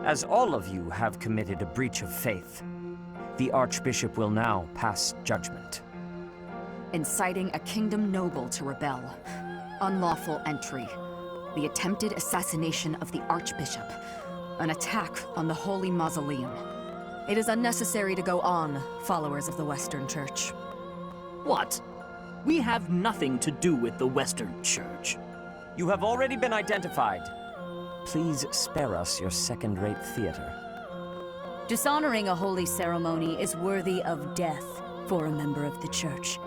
As all of you have committed a breach of faith, the Archbishop will now pass judgment. Inciting a kingdom noble to rebel. Unlawful entry. The attempted assassination of the Archbishop. An attack on the Holy Mausoleum. It is unnecessary to go on, followers of the Western Church. What? We have nothing to do with the Western Church. You have already been identified. Please spare us your second-rate theater. Dishonoring a holy ceremony is worthy of death for a member of the Church.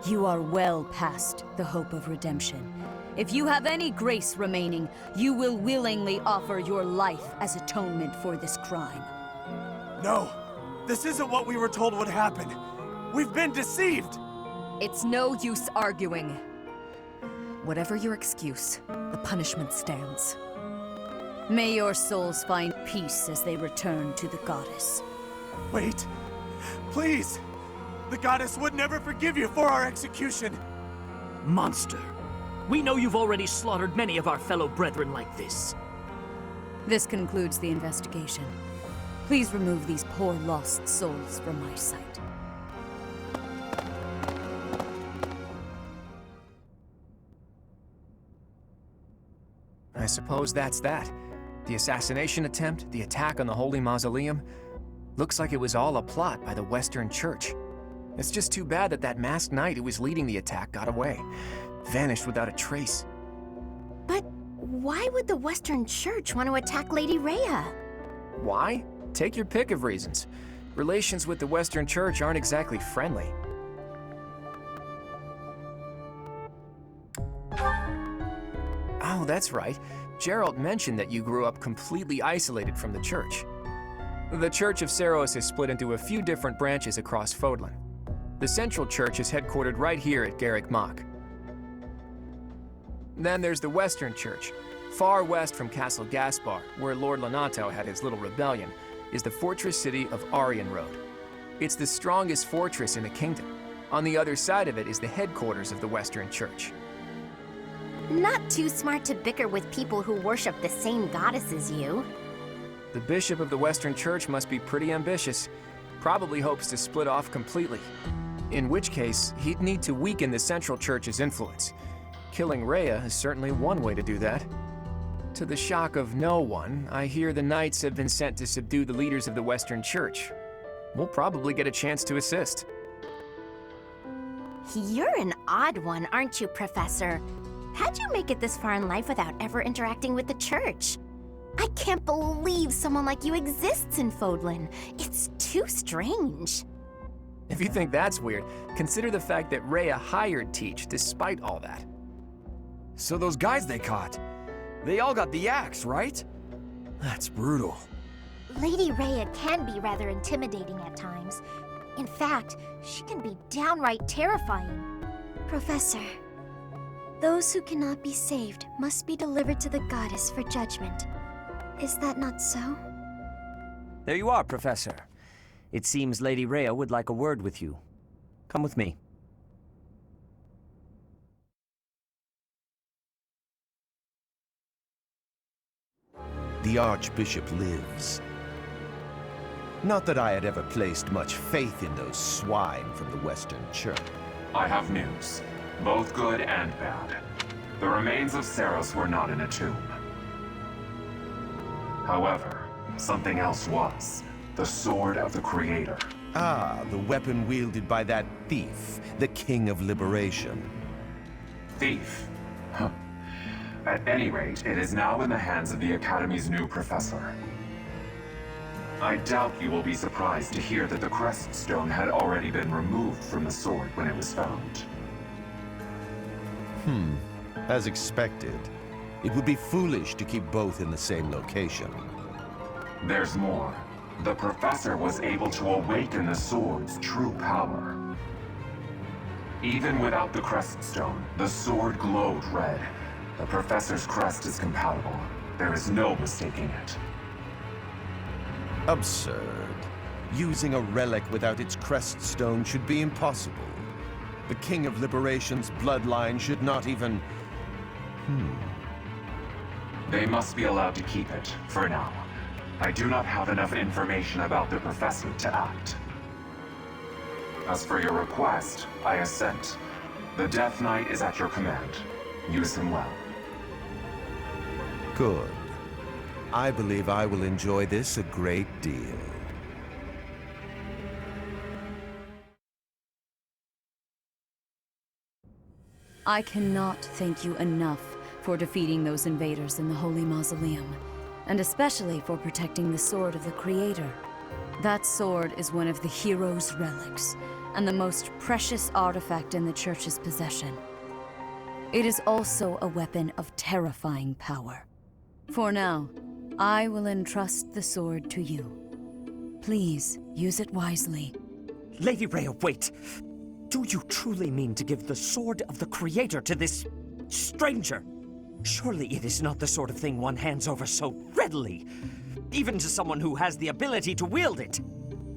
You are well past the hope of redemption. If you have any grace remaining, you will willingly offer your life as atonement for this crime. No! This isn't what we were told would happen! We've been deceived! It's no use arguing. Whatever your excuse, the punishment stands. May your souls find peace as they return to the goddess. Wait! Please! The goddess would never forgive you for our execution! Monster! We know you've already slaughtered many of our fellow brethren like this. This concludes the investigation. Please remove these poor lost souls from my sight. I suppose that's that. The assassination attempt, the attack on the Holy Mausoleum. Looks like it was all a plot by the Western Church. It's just too bad that that masked knight who was leading the attack got away. Vanished without a trace. But why would the Western Church want to attack Lady Rhea? Why? Take your pick of reasons. Relations with the Western Church aren't exactly friendly. Oh, that's right. Jeralt mentioned that you grew up completely isolated from the Church. The Church of Seiros is split into a few different branches across Fódlan. The Central Church is headquartered right here at Garegg Mach. Then there's the Western Church. Far west from Castle Gaspar, where Lord Lonato had his little rebellion, is the fortress city of Arianrode. It's the strongest fortress in the kingdom. On the other side of it is the headquarters of the Western Church. Not too smart to bicker with people who worship the same goddess as you. The bishop of the Western Church must be pretty ambitious. Probably hopes to split off completely. In which case, he'd need to weaken the Central Church's influence. Killing Rhea is certainly one way to do that. To the shock of no one, I hear the knights have been sent to subdue the leaders of the Western Church. We'll probably get a chance to assist. You're an odd one, aren't you, Professor? How'd you make it this far in life without ever interacting with the Church? I can't believe someone like you exists in Fódlan. It's too strange. If you think that's weird, consider the fact that Rhea hired Teach despite all that. So those guys they caught, they all got the axe, right? That's brutal. Lady Rhea can be rather intimidating at times. In fact, she can be downright terrifying. Professor, those who cannot be saved must be delivered to the goddess for judgment. Is that not so? There you are, Professor. It seems Lady Rhea would like a word with you. Come with me. The Archbishop lives. Not that I had ever placed much faith in those swine from the Western Church. I have news, both good and bad. The remains of Seiros were not in a tomb. However, something else was. The Sword of the Creator. Ah, the weapon wielded by that thief, the King of Liberation. Thief? Huh. At any rate, it is now in the hands of the Academy's new professor. I doubt you will be surprised to hear that the crest stone had already been removed from the sword when it was found. As expected. It would be foolish to keep both in the same location. There's more. The professor was able to awaken the sword's true power. Even without the crest stone, the sword glowed red. The professor's crest is compatible. There is no mistaking it. Absurd. Using a relic without its crest stone should be impossible. The King of Liberation's bloodline should not even... They must be allowed to keep it, for now. I do not have enough information about the Professor to act. As for your request, I assent. The Death Knight is at your command. Use him well. Good. I believe I will enjoy this a great deal. I cannot thank you enough for defeating those invaders in the Holy Mausoleum, and especially for protecting the Sword of the Creator. That sword is one of the hero's relics, and the most precious artifact in the Church's possession. It is also a weapon of terrifying power. For now, I will entrust the sword to you. Please, use it wisely. Lady Rhea, wait! Do you truly mean to give the Sword of the Creator to this stranger? Surely it is not the sort of thing one hands over so readily, even to someone who has the ability to wield it.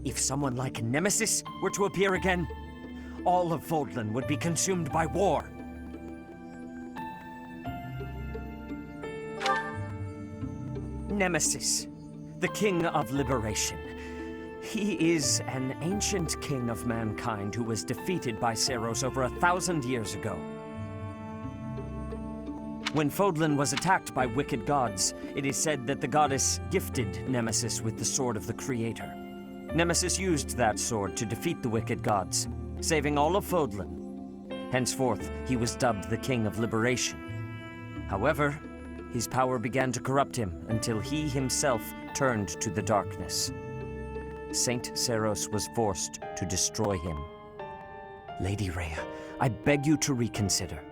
If someone like Nemesis were to appear again, all of Fódlan would be consumed by war. Nemesis, the King of Liberation. He is an ancient king of mankind who was defeated by Seiros over 1,000 years ago. When Fódlan was attacked by wicked gods, it is said that the goddess gifted Nemesis with the Sword of the Creator. Nemesis used that sword to defeat the wicked gods, saving all of Fódlan. Henceforth, he was dubbed the King of Liberation. However, his power began to corrupt him until he himself turned to the darkness. Saint Seiros was forced to destroy him. Lady Rhea, I beg you to reconsider.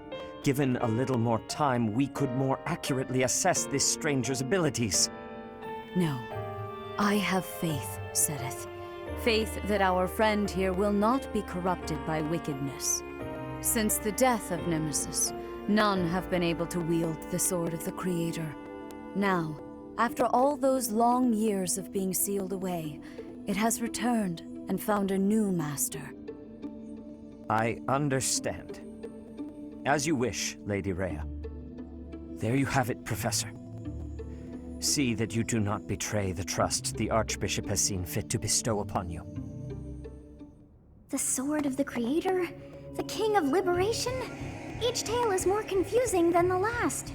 Given a little more time, we could more accurately assess this stranger's abilities. No. I have faith, Sothis. Faith that our friend here will not be corrupted by wickedness. Since the death of Nemesis, none have been able to wield the Sword of the Creator. Now, after all those long years of being sealed away, it has returned and found a new master. I understand. As you wish, Lady Rhea. There you have it, Professor. See that you do not betray the trust the Archbishop has seen fit to bestow upon you. The Sword of the Creator? The King of Liberation? Each tale is more confusing than the last.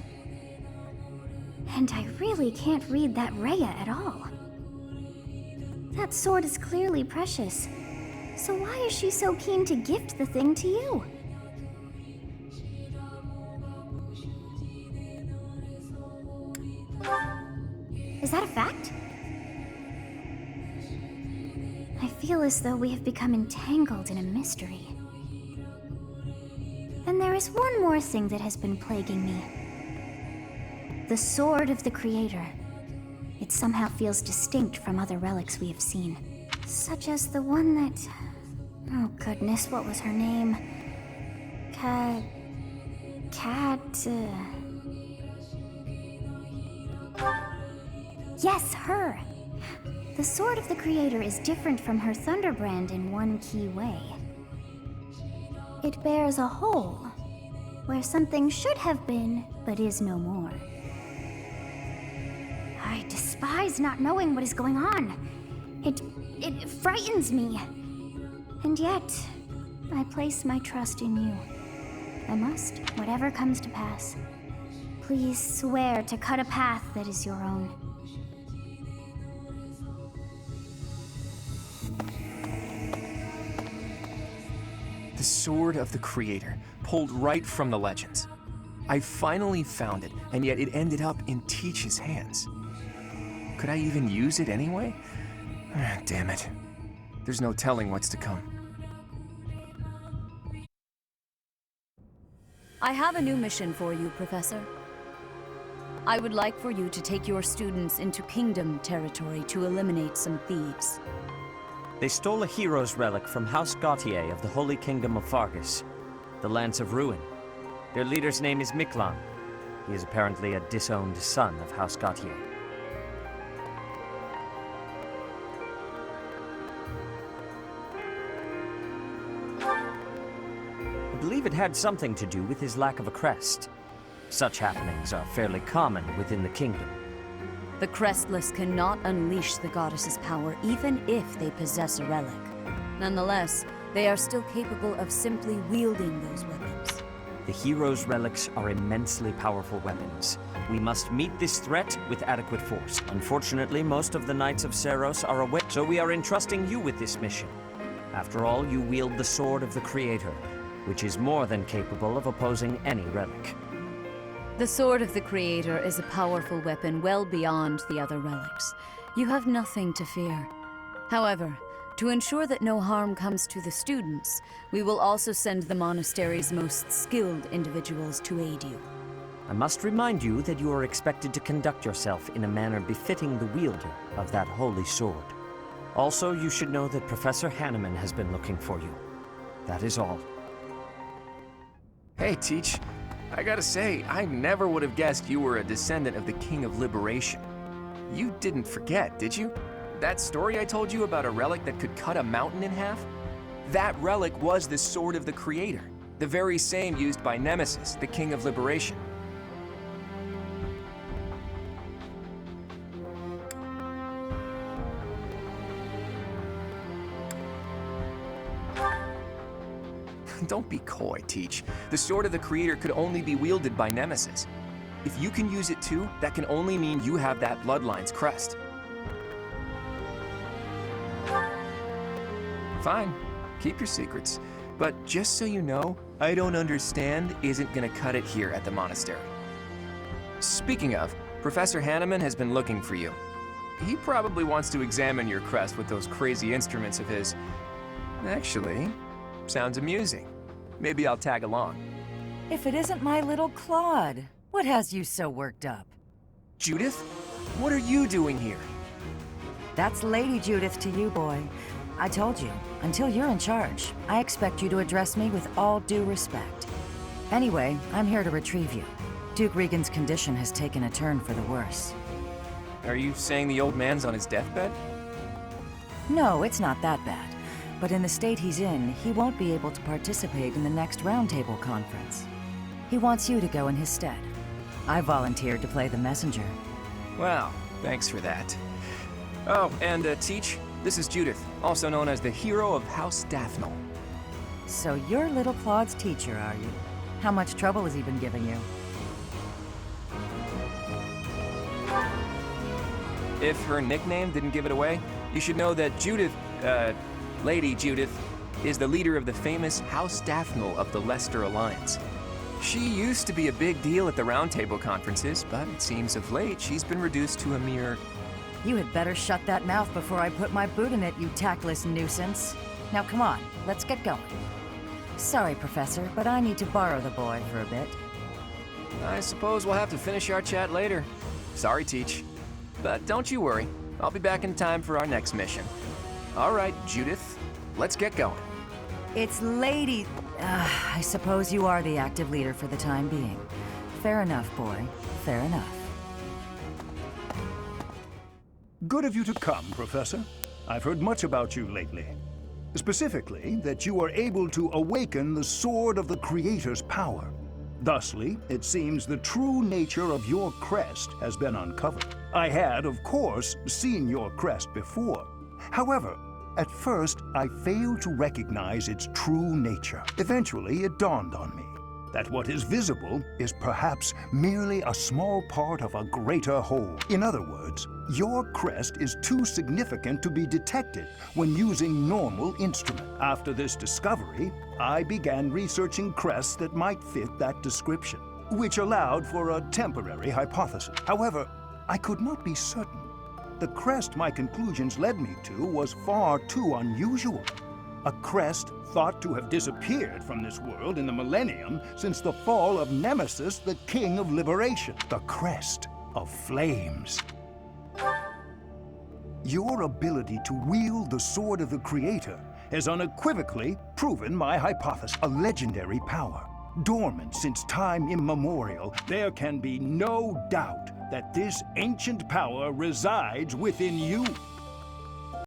And I really can't read that Rhea at all. That sword is clearly precious. So why is she so keen to gift the thing to you? Is that a fact? I feel as though we have become entangled in a mystery. And there is one more thing that has been plaguing me. The Sword of the Creator. It somehow feels distinct from other relics we have seen. Such as the one that... Oh goodness, what was her name? Yes, her! The Sword of the Creator is different from her Thunderbrand in one key way. It bears a hole, where something should have been, but is no more. I despise not knowing what is going on. It frightens me. And yet, I place my trust in you. I must, whatever comes to pass. Please swear to cut a path that is your own. The Sword of the Creator, pulled right from the legends. I finally found it, and yet it ended up in Teach's hands. Could I even use it anyway? Damn it. There's no telling what's to come. I have a new mission for you, Professor. I would like for you to take your students into Kingdom territory to eliminate some thieves. They stole a hero's relic from House Gautier of the Holy Kingdom of Faerghus, the Lance of Ruin. Their leader's name is Miklan. He is apparently a disowned son of House Gautier. I believe it had something to do with his lack of a crest. Such happenings are fairly common within the kingdom. The Crestless cannot unleash the goddess's power even if they possess a relic. Nonetheless, they are still capable of simply wielding those weapons. The hero's relics are immensely powerful weapons. We must meet this threat with adequate force. Unfortunately, most of the Knights of Seiros are away, so we are entrusting you with this mission. After all, you wield the Sword of the Creator, which is more than capable of opposing any relic. The Sword of the Creator is a powerful weapon well beyond the other relics. You have nothing to fear. However, to ensure that no harm comes to the students, we will also send the monastery's most skilled individuals to aid you. I must remind you that you are expected to conduct yourself in a manner befitting the wielder of that holy sword. Also, you should know that Professor Hanneman has been looking for you. That is all. Hey, Teach. I gotta say, I never would have guessed you were a descendant of the King of Liberation. You didn't forget, did you? That story I told you about a relic that could cut a mountain in half? That relic was the Sword of the Creator, the very same used by Nemesis, the King of Liberation. Don't be coy, Teach. The Sword of the Creator could only be wielded by Nemesis. If you can use it too, that can only mean you have that Bloodline's crest. Fine, keep your secrets. But just so you know, I don't understand isn't gonna cut it here at the monastery. Speaking of, Professor Hanneman has been looking for you. He probably wants to examine your crest with those crazy instruments of his. Actually, sounds amusing. Maybe I'll tag along. If it isn't my little Claude, what has you so worked up? Judith? What are you doing here? That's Lady Judith to you, boy. I told you, until you're in charge, I expect you to address me with all due respect. Anyway, I'm here to retrieve you. Duke Regan's condition has taken a turn for the worse. Are you saying the old man's on his deathbed? No, it's not that bad. But in the state he's in, he won't be able to participate in the next roundtable conference. He wants you to go in his stead. I volunteered to play the messenger. Well, thanks for that. Oh, and Teach, this is Judith, also known as the hero of House Dathnal. So you're little Claude's teacher, are you? How much trouble has he been giving you? If her nickname didn't give it away, you should know that Judith, Lady Judith, is the leader of the famous House Dathnal of the Leicester Alliance. She used to be a big deal at the roundtable conferences, but it seems of late she's been reduced to a mere... You had better shut that mouth before I put my boot in it, you tactless nuisance. Now come on, let's get going. Sorry, Professor, but I need to borrow the boy for a bit. I suppose we'll have to finish our chat later. Sorry, Teach. But don't you worry, I'll be back in time for our next mission. All right, Judith, let's get going. It's Lady... I suppose you are the active leader for the time being. Fair enough, boy. Fair enough. Good of you to come, Professor. I've heard much about you lately. Specifically, that you are able to awaken the Sword of the Creator's power. Thusly, it seems the true nature of your crest has been uncovered. I had, of course, seen your crest before. However, at first, I failed to recognize its true nature. Eventually, it dawned on me that what is visible is perhaps merely a small part of a greater whole. In other words, your crest is too significant to be detected when using normal instruments. After this discovery, I began researching crests that might fit that description, which allowed for a temporary hypothesis. However, I could not be certain. The crest my conclusions led me to was far too unusual. A crest thought to have disappeared from this world in the millennium since the fall of Nemesis, the King of Liberation. The crest of flames. Your ability to wield the Sword of the Creator has unequivocally proven my hypothesis. A legendary power, dormant since time immemorial. There can be no doubt that this ancient power resides within you.